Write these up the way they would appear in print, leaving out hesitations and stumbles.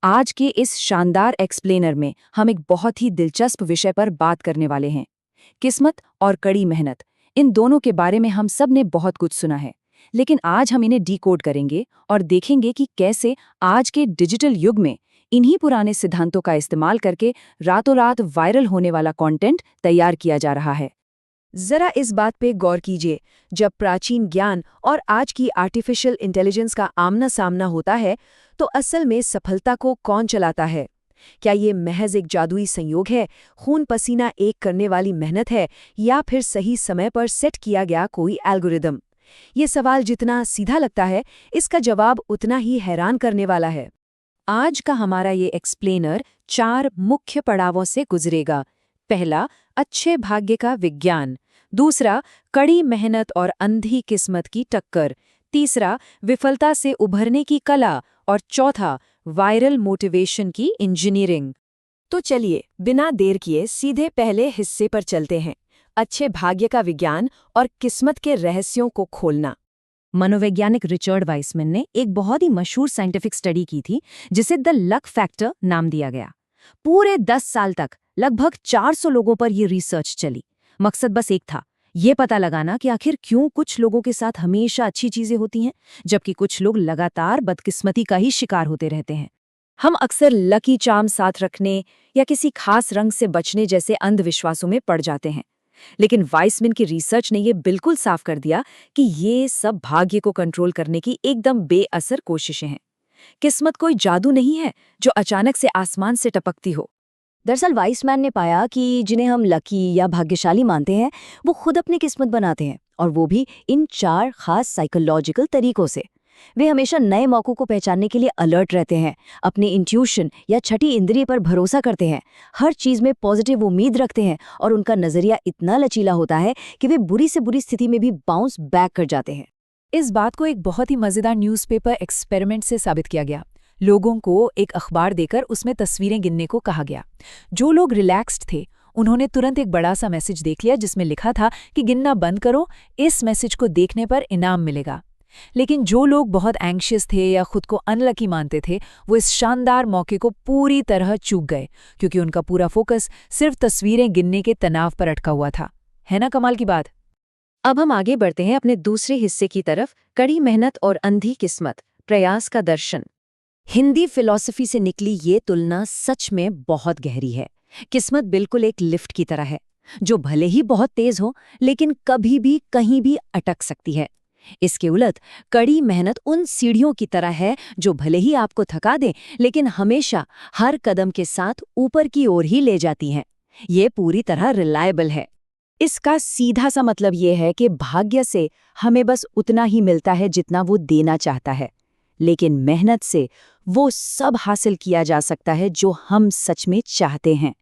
आज के इस शानदार एक्सप्लेनर में हम एक बहुत ही दिलचस्प विषय पर बात करने वाले हैं। किस्मत और कड़ी मेहनत, इन दोनों के बारे में हम सब ने बहुत कुछ सुना है, लेकिन आज हम इन्हें डिकोड करेंगे और देखेंगे कि कैसे आज के डिजिटल युग में इन्हीं पुराने सिद्धांतों का इस्तेमाल करके रातों रात वायरल होने वाला कंटेंट तैयार किया जा रहा है। जरा इस बात पे गौर कीजिए, जब प्राचीन ज्ञान और आज की आर्टिफिशियल इंटेलिजेंस का आमना सामना होता है, तो असल में सफलता को कौन चलाता है? क्या ये महज एक जादुई संयोग है, खून पसीना एक करने वाली मेहनत है, या फिर सही समय पर सेट किया गया कोई एल्गोरिदम? ये सवाल जितना सीधा लगता है, इसका जवाब उतना ही हैरान करने वाला है। आज का हमारा ये एक्सप्लेनर 4 मुख्य पड़ावों से गुजरेगा। पहला, अच्छे भाग्य का विज्ञान। दूसरा, कड़ी मेहनत और अंधी किस्मत की टक्कर। तीसरा, विफलता से उभरने की कला। और चौथा, वायरल मोटिवेशन की इंजीनियरिंग। तो चलिए, बिना देर किए सीधे पहले हिस्से पर चलते हैं, अच्छे भाग्य का विज्ञान और किस्मत के रहस्यों को खोलना। मनोवैज्ञानिक रिचर्ड वाइसमैन ने एक बहुत ही मशहूर साइंटिफिक स्टडी की थी, जिसे द लक फैक्टर नाम दिया गया। पूरे 10 साल तक लगभग 400 लोगों पर यह रिसर्च चली। मकसद बस एक था, ये पता लगाना कि आखिर क्यों कुछ लोगों के साथ हमेशा अच्छी चीजें होती हैं, जबकि कुछ लोग लगातार बदकिस्मती का ही शिकार होते रहते हैं। हम अक्सर लकी चार्म साथ रखने या किसी खास रंग से बचने जैसे अंधविश्वासों में पड़ जाते हैं, लेकिन वाइसमैन की रिसर्च ने यह बिल्कुल साफ कर दिया कि ये सब भाग्य को कंट्रोल करने की एकदम बेअसर कोशिशें हैं। किस्मत कोई जादू नहीं है जो अचानक से आसमान से टपकती हो। दरअसल वाइसमैन ने पाया कि जिन्हें हम लकी या भाग्यशाली मानते हैं, वो खुद अपनी किस्मत बनाते हैं, और वो भी इन 4 खास साइकोलॉजिकल तरीकों से। वे हमेशा नए मौकों को पहचानने के लिए अलर्ट रहते हैं, अपनी इंट्यूशन या छठी इंद्रिय पर भरोसा करते हैं, हर चीज में पॉजिटिव उम्मीद रखते हैं, और उनका नजरिया इतना लचीला होता है कि वे बुरी से बुरी स्थिति में भी बाउंस बैक कर जाते हैं। इस बात को एक बहुत ही मजेदार न्यूज़पेपर एक्सपेरिमेंट से साबित किया गया। लोगों को एक अखबार देकर उसमें तस्वीरें गिनने को कहा गया। जो लोग रिलैक्स्ड थे, उन्होंने तुरंत एक बड़ा सा मैसेज देख लिया जिसमें लिखा था कि गिनना बंद करो, इस मैसेज को देखने पर इनाम मिलेगा। लेकिन जो लोग बहुत एंग्शियस थे या खुद को अनलकी मानते थे, वो इस शानदार मौके को पूरी तरह चूक गए, क्योंकि उनका पूरा फोकस सिर्फ तस्वीरें गिनने के तनाव पर अटका हुआ था। है ना कमाल की बात? अब हम आगे बढ़ते हैं अपने दूसरे हिस्से की तरफ, कड़ी मेहनत और अंधी किस्मत, प्रयास का दर्शन। हिंदी फिलॉसफी से निकली ये तुलना सच में बहुत गहरी है। किस्मत बिल्कुल एक लिफ्ट की तरह है, जो भले ही बहुत तेज हो, लेकिन कभी भी कहीं भी अटक सकती है। इसके उलट कड़ी मेहनत उन सीढ़ियों की तरह है जो भले ही आपको थका दें, लेकिन हमेशा हर कदम के साथ ऊपर की ओर ही ले जाती हैं। ये पूरी तरह रिलायबल है। इसका सीधा सा मतलब ये है कि भाग्य से हमें बस उतना ही मिलता है जितना वो देना चाहता है, लेकिन मेहनत से वो सब हासिल किया जा सकता है जो हम सच में चाहते हैं।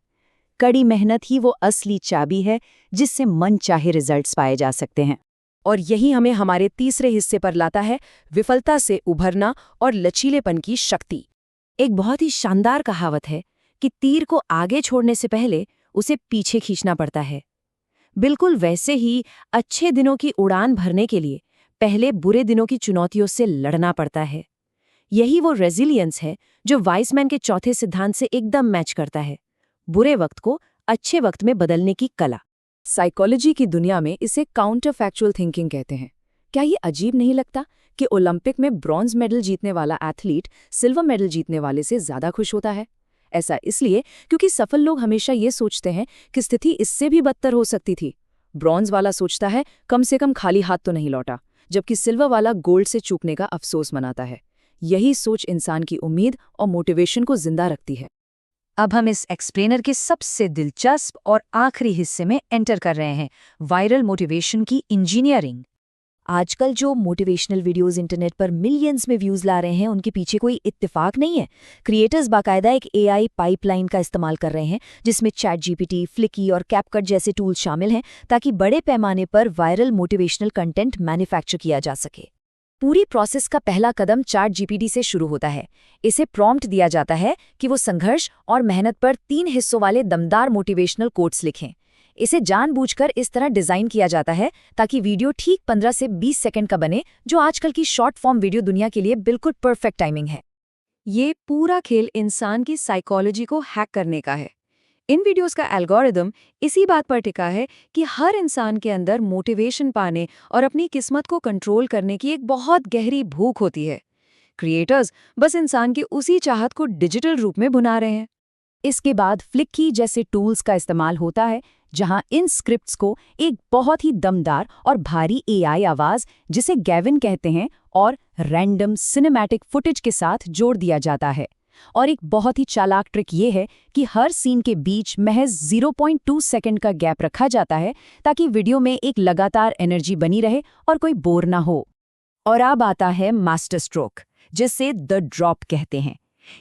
कड़ी मेहनत ही वो असली चाबी है जिससे मन चाहे रिजल्ट्स पाए जा सकते हैं। और यही हमें हमारे तीसरे हिस्से पर लाता है, विफलता से उभरना और लचीलेपन की शक्ति। एक बहुत ही शानदार कहावत है कि तीर को आगे छोड़ने से पहले उसे पीछे खींचना पड़ता है। बिल्कुल वैसे ही अच्छे दिनों की उड़ान भरने के लिए पहले बुरे दिनों की चुनौतियों से लड़ना पड़ता है। यही वो रेजिलियंस है जो वाइसमैन के चौथे सिद्धांत से एकदम मैच करता है, बुरे वक्त को अच्छे वक्त में बदलने की कला। साइकोलॉजी की दुनिया में इसे काउंटर फैक्चुअल थिंकिंग कहते हैं। क्या ये अजीब नहीं लगता कि ओलंपिक में ब्रॉन्ज मेडल जीतने वाला एथलीट सिल्वर मेडल जीतने वाले से ज्यादा खुश होता है? ऐसा इसलिए क्योंकि सफल लोग हमेशा ये सोचते हैं कि स्थिति इससे भी बदतर हो सकती थी। ब्रॉन्ज वाला सोचता है कम से कम खाली हाथ तो नहीं लौटा, जबकि सिल्वर वाला गोल्ड से चूकने का अफसोस मनाता है। यही सोच इंसान की उम्मीद और मोटिवेशन को जिंदा रखती है। अब हम इस एक्सप्लेनर के सबसे दिलचस्प और आखिरी हिस्से में एंटर कर रहे हैं, वायरल मोटिवेशन की इंजीनियरिंग। आजकल जो मोटिवेशनल वीडियोस इंटरनेट पर मिलियंस में व्यूज ला रहे हैं, उनके पीछे कोई इत्तेफाक नहीं है। क्रिएटर्स बाकायदा एक एआई पाइपलाइन का इस्तेमाल कर रहे हैं, जिसमें चैट जीपीटी, फ्लिकी और कैपकट जैसे टूल्स शामिल हैं, ताकि बड़े पैमाने पर वायरल मोटिवेशनल कंटेंट मैन्युफैक्चर किया जा सके। पूरी प्रोसेस का पहला कदम चैट जीपीटी से शुरू होता है। इसे प्रॉम्प्ट दिया जाता है कि वो संघर्ष और मेहनत पर 3 हिस्सों वाले दमदार मोटिवेशनल कोट्स लिखें। इसे जानबूझकर इस तरह डिजाइन किया जाता है ताकि वीडियो ठीक 15 से 20 सेकंड का बने, जो आजकल की शॉर्ट फॉर्म वीडियो दुनिया के लिए बिल्कुल परफेक्ट टाइमिंग है। ये पूरा खेल इंसान की साइकोलॉजी को हैक करने का है। इन वीडियोस का एल्गोरिदम इसी बात पर टिका है कि हर इंसान के अंदर मोटिवेशन पाने और अपनी किस्मत को कंट्रोल करने की एक बहुत गहरी भूख होती है। क्रिएटर्स बस इंसान की उसी चाहत को डिजिटल रूप में भुना रहे हैं। इसके बाद फ्लिकी जैसे टूल्स का इस्तेमाल होता है, जहां इन स्क्रिप्ट्स को एक बहुत ही दमदार और भारी एआई आवाज, जिसे गैविन कहते हैं, और रैंडम सिनेमैटिक फुटेज के साथ जोड़ दिया जाता है। और एक बहुत ही चालाक ट्रिक ये है कि हर सीन के बीच महज 0.2 सेकंड का गैप रखा जाता है, ताकि वीडियो में एक लगातार एनर्जी बनी रहे और कोई बोर ना हो। और अब आता है मास्टर स्ट्रोक, जिसे द ड्रॉप कहते हैं।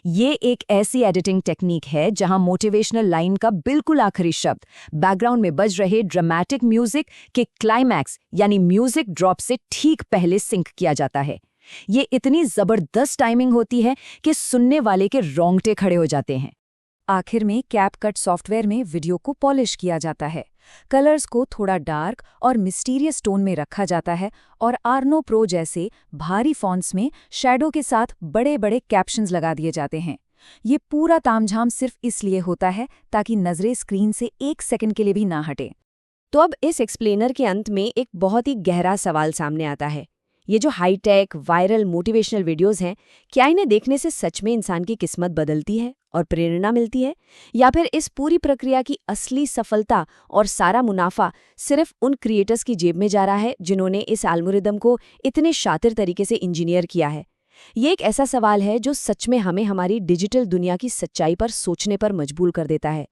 ये एक ऐसी एडिटिंग टेक्निक है जहां मोटिवेशनल लाइन का बिल्कुल आखिरी शब्द बैकग्राउंड में बज रहे ड्रामेटिक म्यूजिक के क्लाइमैक्स यानी म्यूजिक ड्रॉप से ठीक पहले सिंक किया जाता है। ये इतनी जबरदस्त टाइमिंग होती है कि सुनने वाले के रोंगटे खड़े हो जाते हैं। आखिर में कैपकट सॉफ्टवेयर में वीडियो को पॉलिश किया जाता है। कलर्स को थोड़ा डार्क और मिस्टीरियस टोन में रखा जाता है और आर्नो प्रो जैसे भारी फॉन्ट्स में शैडो के साथ बड़े बड़े कैप्शंस लगा दिए जाते हैं। ये पूरा तामझाम सिर्फ इसलिए होता है ताकि नजरें स्क्रीन से 1 सेकंड के लिए भी ना हटे। तो अब इस एक्सप्लेनर के अंत में एक बहुत ही गहरा सवाल सामने आता है। ये जो हाईटेक वायरल मोटिवेशनल वीडियोस हैं, क्या इन्हें देखने से सच में इंसान की किस्मत बदलती है और प्रेरणा मिलती है, या फिर इस पूरी प्रक्रिया की असली सफलता और सारा मुनाफा सिर्फ उन क्रिएटर्स की जेब में जा रहा है जिन्होंने इस एल्गोरिदम को इतने शातिर तरीके से इंजीनियर किया है? ये एक ऐसा सवाल है जो सच में हमें हमारी डिजिटल दुनिया की सच्चाई पर सोचने पर मजबूर कर देता है।